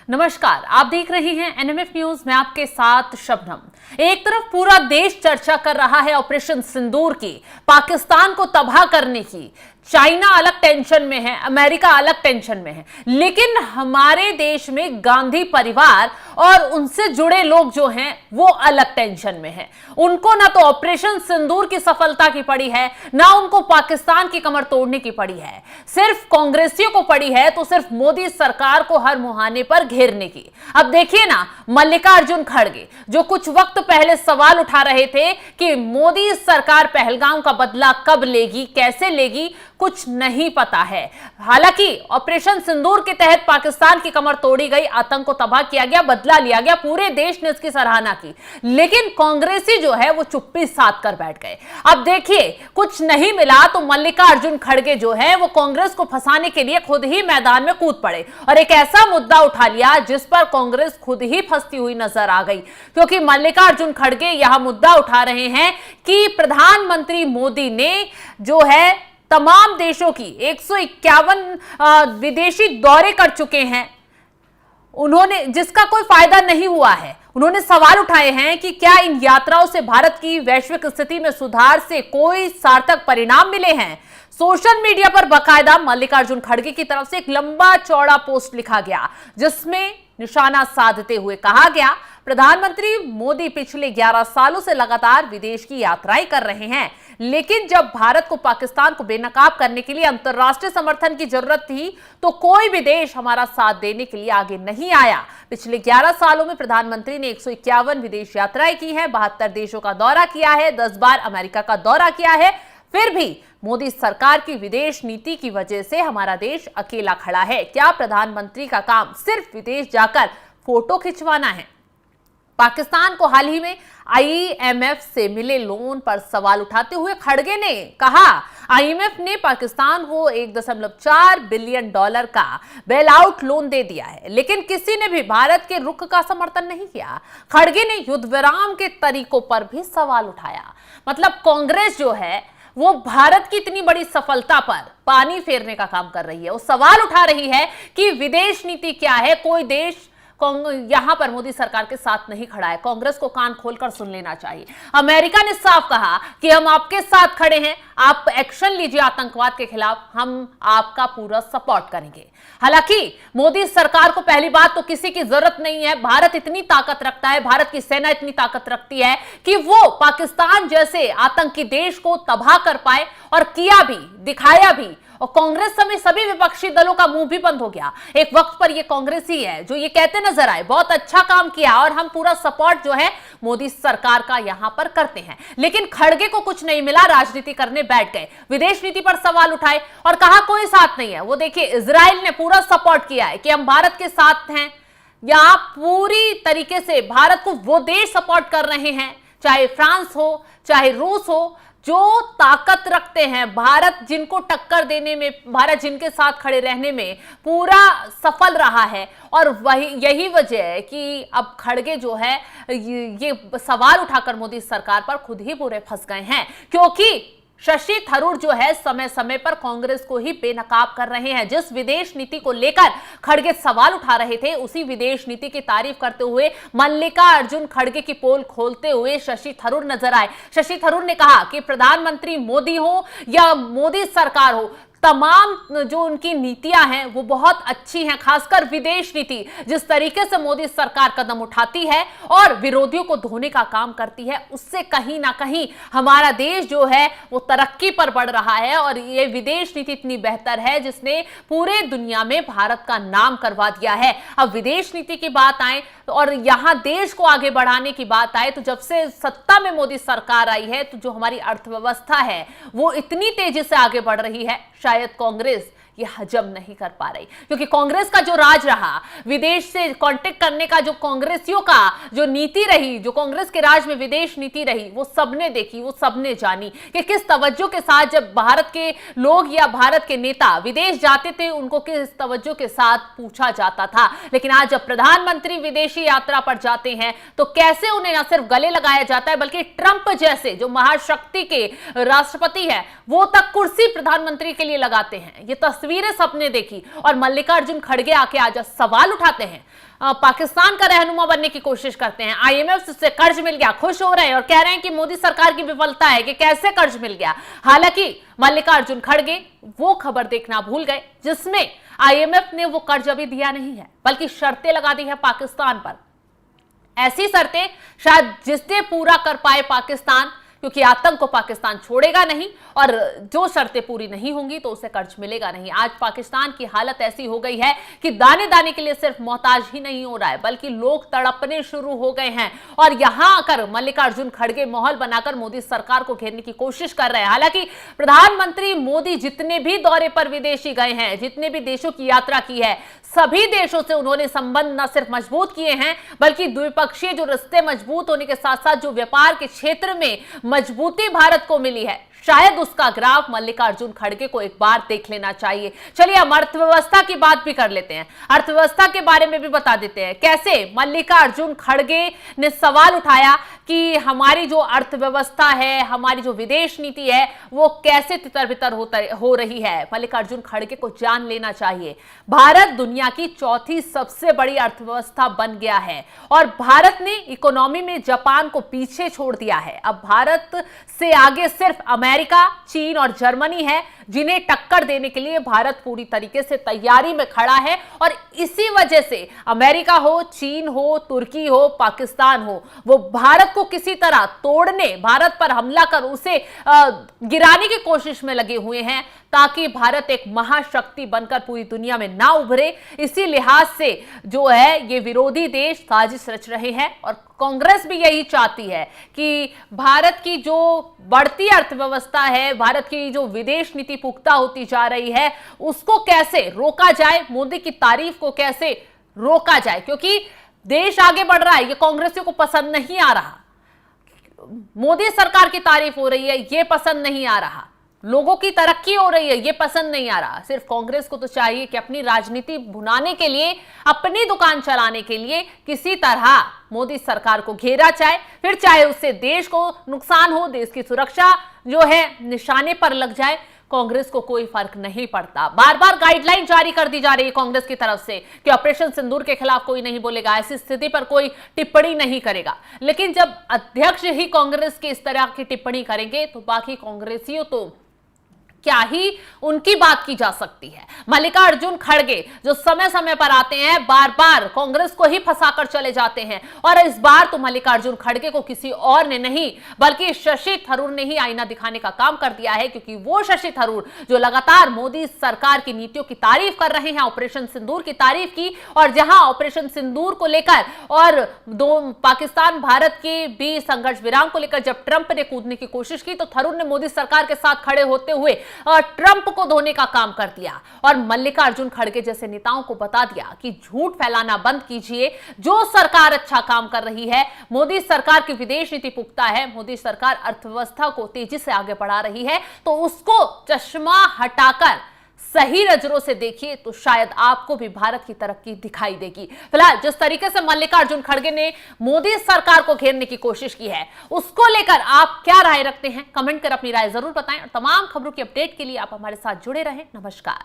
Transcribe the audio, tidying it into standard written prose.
नमस्कार, आप देख रहे हैं एनएमएफ न्यूज में आपके साथ शबनम। एक तरफ पूरा देश चर्चा कर रहा है ऑपरेशन सिंदूर की, पाकिस्तान को तबाह करने की। चाइना अलग टेंशन में है, अमेरिका अलग टेंशन में है, लेकिन हमारे देश में गांधी परिवार और उनसे जुड़े लोग जो हैं वो अलग टेंशन में हैं। उनको ना तो ऑपरेशन सिंदूर की सफलता की पड़ी है, ना उनको पाकिस्तान की कमर तोड़ने की पड़ी है। सिर्फ कांग्रेसियों को पड़ी है तो सिर्फ मोदी सरकार को हर मुहाने पर घेरने की। अब देखिए ना, मल्लिकार्जुन खड़गे जो कुछ वक्त पहले सवाल उठा रहे थे कि मोदी सरकार पहलगाम का बदला कब लेगी, कैसे लेगी, कुछ नहीं पता है। हालांकि ऑपरेशन सिंदूर के तहत पाकिस्तान की कमर तोड़ी गई, आतंक को तबाह किया गया, बदला लिया गया, पूरे देश ने इसकी सराहना की, लेकिन कांग्रेसी जो है वो चुप्पी साध कर बैठ गए। अब देखिए, कुछ नहीं मिला तो मल्लिकार्जुन खड़गे जो है वो कांग्रेस को फंसाने के लिए खुद ही मैदान में कूद पड़े और एक ऐसा मुद्दा उठा लिया जिस पर कांग्रेस खुद ही फंसती हुई नजर आ गई। क्योंकि मल्लिकार्जुन खड़गे यह मुद्दा उठा रहे हैं कि प्रधानमंत्री मोदी ने जो है तमाम देशों की 151 विदेशी दौरे कर चुके हैं, उन्होंने जिसका कोई फायदा नहीं हुआ है। उन्होंने सवाल उठाए हैं कि क्या इन यात्राओं से भारत की वैश्विक स्थिति में सुधार से कोई सार्थक परिणाम मिले हैं। सोशल मीडिया पर बाकायदा मल्लिकार्जुन खड़गे की तरफ से एक लंबा चौड़ा पोस्ट लिखा गया जिसमें निशाना साधते हुए कहा गया, प्रधानमंत्री मोदी पिछले 11 सालों से लगातार विदेश की यात्राएं कर रहे हैं, लेकिन जब भारत को पाकिस्तान को बेनकाब करने के लिए अंतर्राष्ट्रीय समर्थन की जरूरत थी तो कोई भी देश हमारा साथ देने के लिए आगे नहीं आया। पिछले 11 सालों में प्रधानमंत्री ने 151 विदेश यात्राएं की हैं, 72 देशों का दौरा किया है, 10 बार अमेरिका का दौरा किया है, फिर भी मोदी सरकार की विदेश नीति की वजह से हमारा देश अकेला खड़ा है। क्या प्रधानमंत्री का काम सिर्फ विदेश जाकर फोटो खिंचवाना है। पाकिस्तान को हाल ही में आईएमएफ से मिले लोन पर सवाल उठाते हुए खड़गे ने कहा, आईएमएफ ने पाकिस्तान को $1.4 बिलियन का बेल आउट लोन दे दिया है, लेकिन किसी ने भी भारत के रुख का समर्थन नहीं किया। खड़गे ने युद्ध विराम के तरीकों पर भी सवाल उठाया। मतलब कांग्रेस जो है वो भारत की इतनी बड़ी सफलता पर पानी फेरने का काम कर रही है। वो सवाल उठा रही है कि विदेश नीति क्या है, कोई देश यहां पर मोदी सरकार के साथ नहीं खड़ा है। कांग्रेस को कान खोलकर सुन लेना चाहिए। अमेरिका ने साफ कहा कि हम आपके साथ खड़े हैं, आप एक्शन लीजिए आतंकवाद के खिलाफ, हम आपका पूरा सपोर्ट करेंगे। हालांकि मोदी सरकार को पहली बात तो किसी की जरूरत नहीं है। भारत इतनी ताकत रखता है, भारत की सेना इतनी ताकत रखती है कि वो पाकिस्तान जैसे आतंकी देश को तबाह कर पाए, और किया भी, दिखाया भी। और कांग्रेस समेत सभी विपक्षी दलों का मुंह भी बंद हो गया। एक वक्त पर ये कांग्रेस ही है जो ये कहते नजर आए, बहुत अच्छा काम किया और हम पूरा सपोर्ट जो है मोदी सरकार का यहां पर करते हैं। लेकिन खड़गे को कुछ नहीं मिला, राजनीति करने बैठ गए, विदेश नीति पर सवाल उठाए और कहा कोई साथ नहीं है। वो देखिए, इजराइल ने पूरा सपोर्ट किया है कि हम भारत के साथ हैं, या पूरी तरीके से भारत को वो देश सपोर्ट कर रहे हैं, चाहे फ्रांस हो, चाहे रूस हो, जो ताकत रखते हैं, भारत जिनको टक्कर देने में, भारत जिनके साथ खड़े रहने में पूरा सफल रहा है। और यही वजह है कि अब खड़गे जो है ये सवाल उठाकर मोदी सरकार पर खुद ही पूरे फंस गए हैं, क्योंकि शशि थरूर जो है समय समय पर कांग्रेस को ही बेनकाब कर रहे हैं। जिस विदेश नीति को लेकर खड़गे सवाल उठा रहे थे, उसी विदेश नीति की तारीफ करते हुए मल्लिकार्जुन खड़गे की पोल खोलते हुए शशि थरूर नजर आए। शशि थरूर ने कहा कि प्रधानमंत्री मोदी हो या मोदी सरकार हो, तमाम जो उनकी नीतियां हैं वो बहुत अच्छी हैं, खासकर विदेश नीति। जिस तरीके से मोदी सरकार कदम उठाती है और विरोधियों को धोने का काम करती है, उससे कहीं ना कहीं हमारा देश जो है वो तरक्की पर बढ़ रहा है। और ये विदेश नीति इतनी बेहतर है जिसने पूरे दुनिया में भारत का नाम करवा दिया है। अब विदेश नीति की बात आए और यहां देश को आगे बढ़ाने की बात आए तो जब से सत्ता में मोदी सरकार आई है तो जो हमारी अर्थव्यवस्था है वो इतनी तेजी से आगे बढ़ रही है, शायद कांग्रेस ये हजम नहीं कर पा रही। क्योंकि कांग्रेस का जो राज रहा, विदेश से कांटेक्ट करने का जो कांग्रेसियों का जो नीति रही, जो कांग्रेस के राज में विदेश नीति रही, वो सबने देखी, वो सबने जानी कि किस तवज्जो के साथ जब भारत के लोग या भारत के नेता विदेश जाते थे उनको किस तवज्जो के साथ पूछा जाता था। लेकिन आज जब प्रधानमंत्री विदेशी यात्रा पर जाते हैं तो कैसे उन्हें न सिर्फ गले लगाया जाता है बल्कि ट्रंप जैसे जो महाशक्ति के राष्ट्रपति है वो तक कुर्सी प्रधानमंत्री के लिए लगाते हैं। ये तस्वीर तस्वीरें सबने देखी और मल्लिकार्जुन खड़गे आके आज सवाल उठाते हैं, पाकिस्तान का रहनुमा बनने की कोशिश करते हैं, आईएमएफ से कर्ज मिल गया, खुश हो रहे हैं और कह रहे हैं कि मोदी सरकार की विफलता है कि कैसे कर्ज मिल गया। हालांकि मल्लिकार्जुन खड़गे वो खबर देखना भूल गए जिसमें आईएमएफ ने वो कर्ज अभी दिया नहीं है, बल्कि शर्तें लगा दी है पाकिस्तान पर। ऐसी शर्तें शायद जिससे पूरा कर पाए पाकिस्तान, क्योंकि आतंक को पाकिस्तान छोड़ेगा नहीं और जो शर्तें पूरी नहीं होंगी तो उसे कर्ज मिलेगा नहीं। आज पाकिस्तान की हालत ऐसी हो गई है कि दाने दाने के लिए सिर्फ मोहताज ही नहीं हो रहा है, बल्कि लोग तड़पने शुरू हो गए हैं और यहां आकर मल्लिकार्जुन खड़गे माहौल बनाकर मोदी सरकार को घेरने की कोशिश कर रहे हैं। हालांकि प्रधानमंत्री मोदी जितने भी दौरे पर विदेशी गए हैं, जितने भी देशों की यात्रा की है, सभी देशों से उन्होंने संबंध न सिर्फ मजबूत किए हैं, बल्कि द्विपक्षीय जो रिश्ते मजबूत होने के साथ साथ जो व्यापार के क्षेत्र में मजबूती भारत को मिली है, शायद उसका ग्राफ मल्लिकार्जुन खड़गे को एक बार देख लेना चाहिए। चलिए हम अर्थव्यवस्था की बात भी कर लेते हैं, अर्थव्यवस्था के बारे में भी बता देते हैं कैसे मल्लिकार्जुन खड़गे ने सवाल उठाया कि हमारी जो अर्थव्यवस्था है, हमारी जो विदेश नीति है, वो कैसे तितर-बितर हो रही है। मल्लिकार्जुन खड़गे को जान लेना चाहिए, भारत दुनिया की चौथी सबसे बड़ी अर्थव्यवस्था बन गया है और भारत ने इकोनॉमी में जापान को पीछे छोड़ दिया है। अब भारत से आगे सिर्फ अमेरिका, चीन और जर्मनी है जिन्हें टक्कर देने के लिए भारत पूरी तरीके से तैयारी में खड़ा है और इसी वजह से अमेरिका हो, चीन हो, तुर्की हो, पाकिस्तान हो, वो भारत को किसी तरह तोड़ने, भारत पर हमला कर उसे गिराने की कोशिश में लगे हुए हैं ताकि भारत एक महाशक्ति बनकर पूरी दुनिया में ना उभरे। इसी लिहाज से जो है ये विरोधी देश साजिश रच रहे हैं और कांग्रेस भी यही चाहती है कि भारत की जो बढ़ती अर्थव्यवस्था है, भारत की जो विदेश नीति पुख्ता होती जा रही है, उसको कैसे रोका जाए, मोदी की तारीफ को कैसे रोका जाए, क्योंकि देश आगे बढ़ रहा है, ये कांग्रेसियों को पसंद नहीं आ रहा। मोदी सरकार की तारीफ हो रही है, ये पसंद नहीं आ रहा। लोगों की तरक्की हो रही है, ये पसंद नहीं आ रहा। सिर्फ कांग्रेस को तो चाहिए कि अपनी राजनीति भुनाने के लिए, अपनी दुकान चलाने के लिए किसी तरह मोदी सरकार को घेरा जाए, फिर चाहे उससे देश को नुकसान हो, देश की सुरक्षा जो है निशाने पर लग जाए, कांग्रेस को कोई फर्क नहीं पड़ता। बार बार गाइडलाइन जारी कर दी जा रही है कांग्रेस की तरफ से कि ऑपरेशन सिंदूर के खिलाफ कोई नहीं बोलेगा, ऐसी स्थिति पर कोई टिप्पणी नहीं करेगा। लेकिन जब अध्यक्ष ही कांग्रेस की इस तरह की टिप्पणी करेंगे तो बाकी कांग्रेसियों तो क्या ही उनकी बात की जा सकती है। मल्लिकार्जुन खड़गे जो समय समय पर आते हैं, बार बार कांग्रेस को ही फंसाकर चले जाते हैं और इस बार तो मल्लिकार्जुन खड़गे को किसी और ने नहीं बल्कि शशि थरूर ने ही आईना दिखाने का काम कर दिया है, क्योंकि वो शशि थरूर जो लगातार मोदी सरकार की नीतियों की तारीफ कर रहे हैं, ऑपरेशन सिंदूर की तारीफ की, और जहां ऑपरेशन सिंदूर को लेकर और पाकिस्तान भारत के बीच संघर्ष विराम को लेकर जब ट्रंप ने कूदने की कोशिश की तो थरूर ने मोदी सरकार के साथ खड़े होते हुए ट्रंप को धोने का काम कर दिया और मल्लिकार्जुन खड़गे जैसे नेताओं को बता दिया कि झूठ फैलाना बंद कीजिए, जो सरकार अच्छा काम कर रही है, मोदी सरकार की विदेश नीति पुख्ता है, मोदी सरकार अर्थव्यवस्था को तेजी से आगे बढ़ा रही है, तो उसको चश्मा हटाकर सही नजरों से देखिए तो शायद आपको भी भारत की तरक्की दिखाई देगी। फिलहाल जिस तरीके से मल्लिकार्जुन खड़गे ने मोदी सरकार को घेरने की कोशिश की है, उसको लेकर आप क्या राय रखते हैं, कमेंट कर अपनी राय जरूर बताएं और तमाम खबरों की अपडेट के लिए आप हमारे साथ जुड़े रहें। नमस्कार।